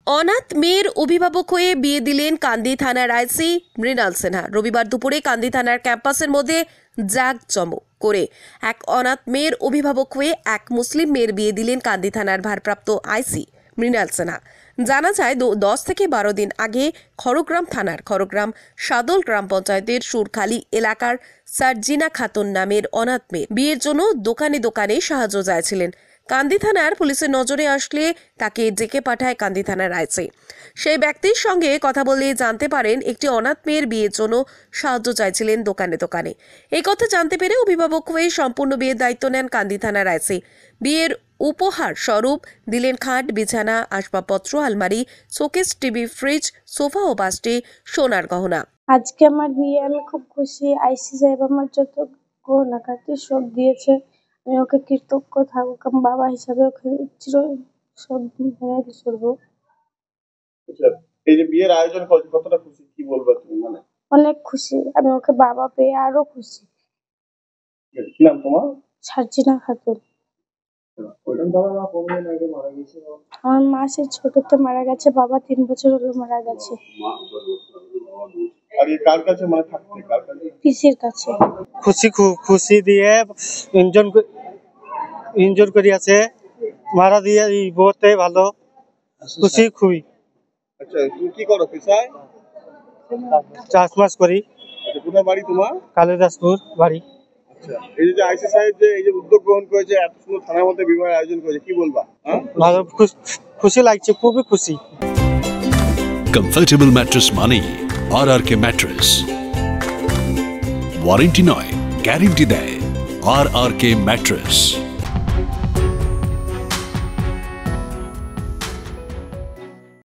অনাথ মেয়ের অভিভাবক হয়ে বিয়ে দিলেন কান্দি থানার আইসি মৃণাল সিনহা। রবিবার দুপুরে কান্দি থানার ক্যাম্পাসের মধ্যে জাঁকজমক করে এক অনাথ মেয়ের অভিভাবক হয়ে এক মুসলিম মেয়ের বিয়ে দিলেন কান্দি থানার ভারপ্রাপ্ত আইসি মৃণাল সিনহা। জানা যায় 10 থেকে 12 দিন আগে খড়গ্রাম থানার খড়গ্রাম সাদল গ্রাম পঞ্চায়েতের সুরখালী এলাকার সার্জিনা খাতুন নামের অনাথ মেয়ে বিয়ের জন্য দোকানে দোকানে সাহায্য চাইছিলেন। কান্দি থানার পুলিশের নজরে আসলে তাকে ডেকে পাঠায় কান্দি থানার আইসি। সেই ব্যক্তির সঙ্গে কথা বলে জানতে পারেন একটি অনাথ মেয়ের বিয়ের জন্য সাহায্য চাইছিলেন দোকানে দোকানে। এই কথা জানতে পেরে অভিভাবক হয়ে সম্পূর্ণ বিয়ের দায়িত্ব নেন কান্দি থানার আইসি। বিয়ের উপহার স্বরূপ দিলেন খাট, বিছানা, আসবাবপত্র, আলমারি, শোকেস, টিভি, ফ্রিজ, সোফা ও 5টি সোনার গহনা। আজকে আমার বিয়ে, আমি খুব খুশি। আইসি সাহেব আমার যত গহনাগাটি সব দিয়েছে, আমি ওকে কৃতজ্ঞ থাকুক। বাবা হিসাবে ওকে সব করবো। এই যে বিয়ের আয়োজন করেছে, কতটা খুশি, কি বলবে তুমি? মানে অনেক খুশি, আমি ওকে বাবা পেয়ে আরো খুশি। কি নাম তোমার? সার্জিনা খাতুন। আমার মা সে ছোটতে মারা গেছে, বাবা 3 বছর হলো মারা গেছে। আর এই কার কাছে মানে থাকতে, কার কাছে? পিসির কাছে। খুশি, খুব খুশি দিয়ে ইনজয় করি আছে, মারা দিয়ে বহুতে ভালো খুশি খুবই। আচ্ছা, তুমি কি করো পেশায়? চাষবাস করি। আচ্ছা, কোথায় বাড়ি তোমার? কালিদাসপুর বাড়ি। আচ্ছা, এই যে আইসি সাহেব যে এই যে উদ্যোগ গ্রহণ করেছে, এত সুন্দর থানার মধ্যে বিবাহের আয়োজন করেছে, কি বলবা? ভালো, খুশি লাগছে, খুবই খুশি। কমফোর্টেবল ম্যাট্রেস মানে RRK ম্যাট্রেস। ওয়ারেন্টি নয়, গ্যারেন্টি দেয় RRK ম্যাট্রেস।